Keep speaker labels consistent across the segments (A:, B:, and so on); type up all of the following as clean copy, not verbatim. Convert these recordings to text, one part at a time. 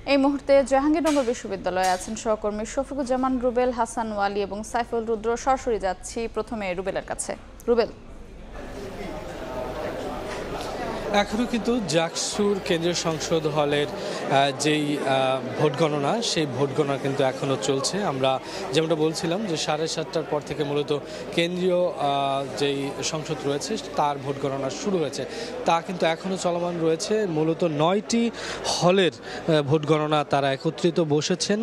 A: এই মুহূর্তে জাহাঙ্গীরনগর বিশ্ববিদ্যালয়ে আছেন সহকর্মী শফিকুজ্জামান রুবেল, হাসান ওয়ালি এবং সাইফুল রুদ্র। সরাসরি যাচ্ছি প্রথমে রুবেলের কাছে। রুবেল,
B: এখনও কিন্তু জাকসুর কেন্দ্রীয় সংসদ হলের যেই ভোট গণনা, সেই ভোট গণনা কিন্তু এখনও চলছে। আমরা যেমনটা বলছিলাম যে 7:30টার পর থেকে মূলত কেন্দ্রীয় যেই সংসদ রয়েছে তার ভোট গণনা শুরু হয়েছে, তা কিন্তু এখনও চলমান রয়েছে। মূলত 9টি হলের ভোট গণনা তারা একত্রিত বসেছেন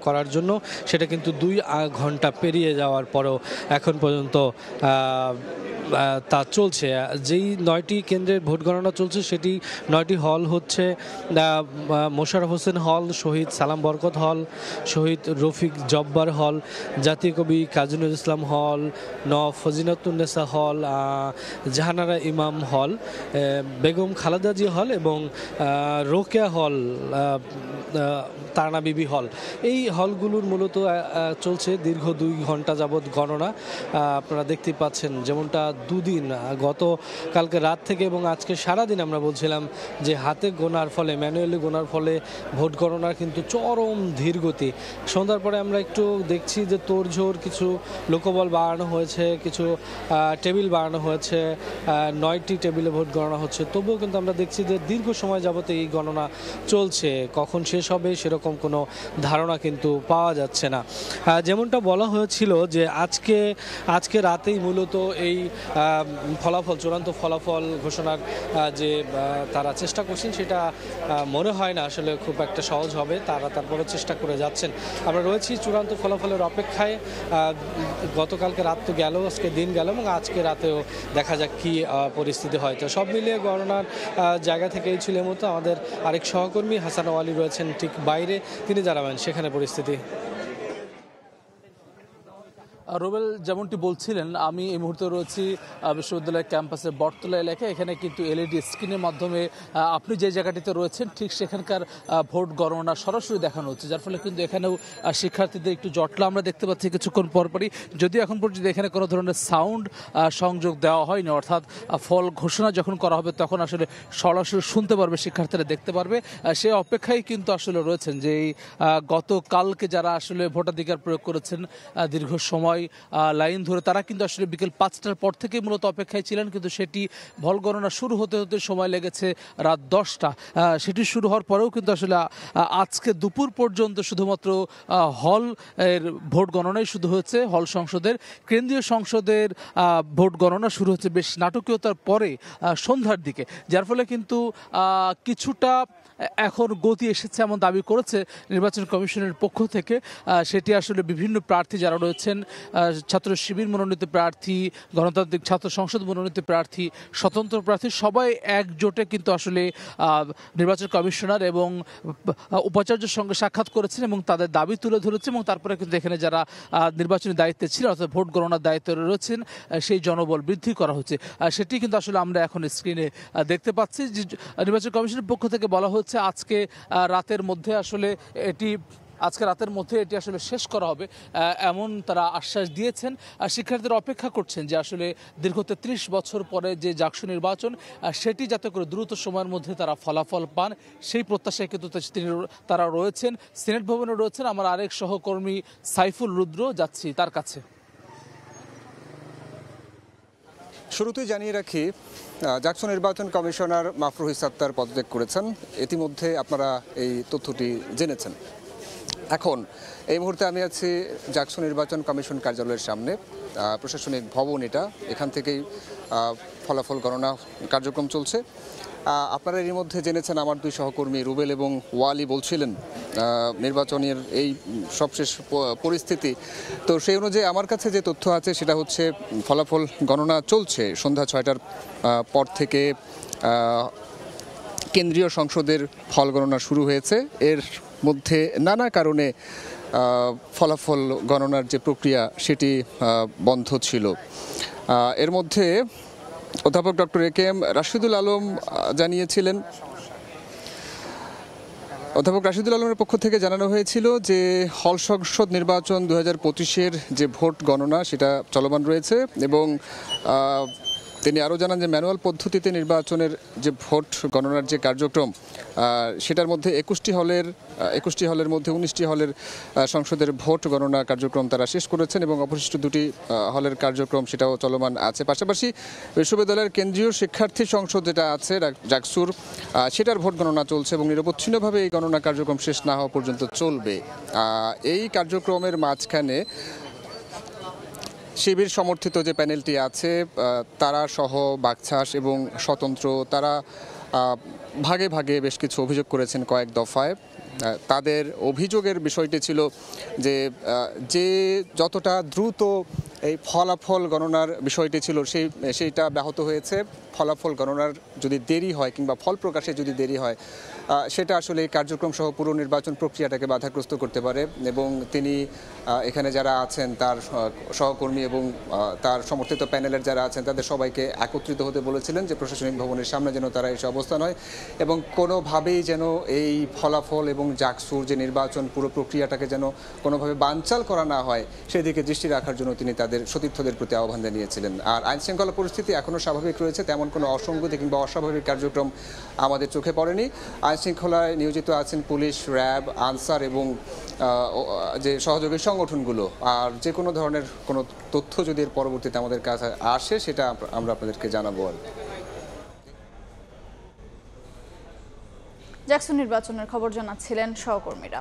B: করার জন্য। সেটা কিন্তু 2 ঘন্টা পেরিয়ে যাওয়ার পরেও এখন পর্যন্ত তা চলছে। যেই 9টি কেন্দ্রের ভোট গণনা চলছে সেটি 9টি হল হচ্ছে মোশাররফ হোসেন হল, শহীদ সালাম বরকত হল, শহীদ রফিক জব্বার হল, জাতীয় কবি কাজী নজরুল ইসলাম হল, ফজিলাতুন্নেসা হল, জাহানারা ইমাম হল, বেগম খালেদা জিয়া হল এবং রোকেয়া হল, তারানা বিবি হল। এই হলগুলোর মূলত চলছে দীর্ঘ 2 ঘন্টা যাবৎ গণনা। আপনারা দেখতে পাচ্ছেন যেমনটা দুদিন কালকে রাত থেকে এবং আজকে সারাদিন আমরা বলছিলাম যে হাতে গোনার ফলে, ম্যানুয়ালি গোনার ফলে ভোট গণনার কিন্তু চরম ধীরগতি। সন্ধ্যার পরে আমরা একটু দেখছি যে তোড়জোড় কিছু লোকবল বাড়ানো হয়েছে, কিছু টেবিল বাড়ানো হয়েছে, 9টি টেবিলে ভোট গণনা হচ্ছে। তবুও কিন্তু আমরা দেখছি যে দীর্ঘ সময় যাবত এই গণনা চলছে। কখন শেষ হবে সেরকম কোনো ধারণা কিন্তু পাওয়া যাচ্ছে না। যেমনটা বলা হয়েছিল যে আজকে রাতেই মূলত এই চূড়ান্ত ফলাফল ঘোষণার যে তারা চেষ্টা করছেন, সেটা মনে হয় না আসলে খুব একটা সহজ হবে। তারা তারপরে চেষ্টা করে যাচ্ছেন। আমরা রয়েছি চূড়ান্ত ফলাফলের অপেক্ষায়। গতকালকে রাত তো গেল, আজকে দিন গেল এবং আজকে রাতেও দেখা যাক কি পরিস্থিতি হয়। তো সব মিলিয়ে গণনার জায়গা থেকেই ছিল মতো আমাদের আরেক সহকর্মী হাসান ওয়ালি রয়েছেন ঠিক বাইরে, তিনি জানাবেন সেখানে পরিস্থিতি।
C: রুবেল, যেমনটি বলছিলেন, আমি এই মুহূর্তে রয়েছি বিশ্ববিদ্যালয়ের ক্যাম্পাসের বটতলা এলাকায়। এখানে কিন্তু এলইডি স্ক্রিনের মাধ্যমে আপনি যে জায়গাটিতে রয়েছেন ঠিক সেখানকার ভোট গণনা সরাসরি দেখানো হচ্ছে, যার ফলে কিন্তু এখানেও শিক্ষার্থীদের একটু জটলা আমরা দেখতে পাচ্ছি কিছুক্ষণ পরপরই। যদিও এখন পর্যন্ত এখানে কোনো ধরনের সাউন্ড সংযোগ দেওয়া হয়নি, অর্থাৎ ফল ঘোষণা যখন করা হবে তখন আসলে সরাসরি শুনতে পারবে, শিক্ষার্থীরা দেখতে পারবে। সেই অপেক্ষায় কিন্তু আসলে রয়েছেন যে এই গতকালকে যারা আসলে ভোটাধিকার প্রয়োগ করেছেন দীর্ঘ সময় লাইন ধরে, তারা কিন্তু আসলে বিকেল 5টার পর থেকে মূলত অপেক্ষায় ছিলেন, কিন্তু সেটি ভোট গণনা শুরু হতে হতে সময় লেগেছে রাত 10টা। সেটি শুরু হওয়ার পরেও কিন্তু আসলে আজকে দুপুর পর্যন্ত শুধুমাত্র হল এর ভোট গণনাই শুরু হয়েছে। হল সংসদের, কেন্দ্রীয় সংসদের ভোট গণনা শুরু হচ্ছে বেশ নাটকীয়তার পরে সন্ধ্যার দিকে, যার ফলে কিন্তু কিছুটা এখন গতি এসেছে এমন দাবি করেছে নির্বাচন কমিশনের পক্ষ থেকে। সেটি আসলে বিভিন্ন প্রার্থী যারা রয়েছেন, ছাত্র শিবির মনোনীত প্রার্থী, গণতান্ত্রিক ছাত্র সংসদ মনোনীত প্রার্থী, স্বতন্ত্র প্রার্থী, সবাই একজোটে কিন্তু আসলে নির্বাচন কমিশনার এবং উপাচার্যের সঙ্গে সাক্ষাৎ করেছেন এবং তাদের দাবি তুলে ধরেছে। এবং তারপরে কিন্তু এখানে যারা নির্বাচনী দায়িত্বে ছিল, অর্থাৎ ভোট গণনার দায়িত্বে রয়েছেন, সেই জনবল বৃদ্ধি করা হচ্ছে। সেটি কিন্তু আসলে আমরা এখন স্ক্রিনে দেখতে পাচ্ছি যে নির্বাচন কমিশনের পক্ষ থেকে বলা হচ্ছে আজকে রাতের মধ্যে এটি আসলে শেষ করা হবে, এমন তারা আশ্বাস দিয়েছেন। শিক্ষার্থীরা অপেক্ষা করছেন যে আসলে দীর্ঘ 33 বছর পরে যে জাকসু নির্বাচন, সেটি যাতে করে দ্রুত সময়ের মধ্যে তারা ফলাফল পান, সেই প্রত্যাশায় কিন্তু তারা রয়েছেন। সিনেট ভবনে রয়েছেন আমার আরেক সহকর্মী সাইফুল রুদ্র, যাচ্ছি তার কাছে।
D: শুরুতেই জানিয়ে রাখি, জাকসু নির্বাচন কমিশনার মাফরুহ ইসাত্তার পদত্যাগ করেছেন। ইতিমধ্যে আপনারা এই তথ্যটি জেনেছেন। এখন এই মুহূর্তে আমি আছি জাকসু নির্বাচন কমিশন কার্যালয়ের সামনে, প্রশাসনিক ভবন এটা। এখান থেকেই ফলাফল গণনা কার্যক্রম চলছে। আপনারা এর মধ্যে জেনেছেন আমার 2 সহকর্মী রুবেল এবং ওয়ালি বলছিলেন নির্বাচনের এই সবশেষ পরিস্থিতি। তো সেই অনুযায়ী আমার কাছে যে তথ্য আছে সেটা হচ্ছে ফলাফল গণনা চলছে সন্ধ্যা 6টার পর থেকে। কেন্দ্রীয় সংসদের ফল গণনা শুরু হয়েছে। এর মধ্যে নানা কারণে ফলাফল গণনার যে প্রক্রিয়া সেটি বন্ধ ছিল। এর মধ্যে অধ্যাপক ডক্টর একেএম রাশিদুল আলম জানিয়েছিলেন, অধ্যাপক রাশিদুল আলমের পক্ষ থেকে জানানো হয়েছিল যে হল সংসদ নির্বাচন 2025-এর যে ভোট গণনা সেটা চলমান রয়েছে এবং তিনি আরও জানান যে ম্যানুয়াল পদ্ধতিতে নির্বাচনের যে ভোট গণনার যে কার্যক্রম সেটার মধ্যে 21টি হলের মধ্যে 19টি হলের সংসদের ভোট গণনা কার্যক্রম তারা শেষ করেছেন এবং অবশিষ্ট 2টি হলের কার্যক্রম সেটাও চলমান আছে। পাশাপাশি বিশ্ববিদ্যালয়ের কেন্দ্রীয় শিক্ষার্থী সংসদ যেটা আছে জাকসুর সেটার ভোট গণনা চলছে এবং নিরবচ্ছিন্নভাবে এই গণনা কার্যক্রম শেষ না হওয়া পর্যন্ত চলবে। এই কার্যক্রমের মাঝখানে শিবির সমর্থিত যে প্যানেলটি আছে তারা সহ বাকছাস এবং স্বতন্ত্র তারা ভাগে ভাগে বেশ কিছু অভিযোগ করেছেন কয়েক দফায়। তাদের অভিযোগের বিষয়টি ছিল যে যতটা দ্রুত এই ফলাফল গণনার বিষয়টি ছিল সেইটা ব্যাহত হয়েছে। ফলাফল গণনার যদি দেরি হয় কিংবা ফল প্রকাশে যদি দেরি হয় সেটা আসলে এই কার্যক্রম সহ পুরো নির্বাচন প্রক্রিয়াটাকে বাধাগ্রস্ত করতে পারে এবং তিনি এখানে যারা আছেন তার সহকর্মী এবং তার সমর্থিত প্যানেলের যারা আছেন তাদের সবাইকে একত্রিত হতে বলেছিলেন যে প্রশাসনিক ভবনের সামনে যেন তারা এসে অবস্থান হয় এবং কোনোভাবেই যেন এই ফলাফল এবং জাকসুর যে নির্বাচন পুরো প্রক্রিয়াটাকে যেন কোনোভাবে বানচাল করা না হয় সেদিকে দৃষ্টি রাখার জন্য তিনি তাদের সতীর্থদের প্রতি আহ্বান জানিয়েছিলেন। আর আইনশৃঙ্খলা পরিস্থিতি এখনও স্বাভাবিক রয়েছে, তেমন কোনো অসঙ্গতি কিংবা অস্বাভাবিক কার্যক্রম আমাদের চোখে পড়েনি। আইনশৃঙ্খলায় নিয়োজিত আছেন পুলিশ, র্যাব, আনসার এবং যে সহযোগী সংগঠনগুলো। আর যে কোনো ধরনের কোনো তথ্য যদি এর পরবর্তীতে আমাদের কাছে আসে সেটা আমরা আপনাদেরকে জানাবো। আর
A: জাকসু নির্বাচনের খবর জানাচ্ছিলেন সহকর্মীরা।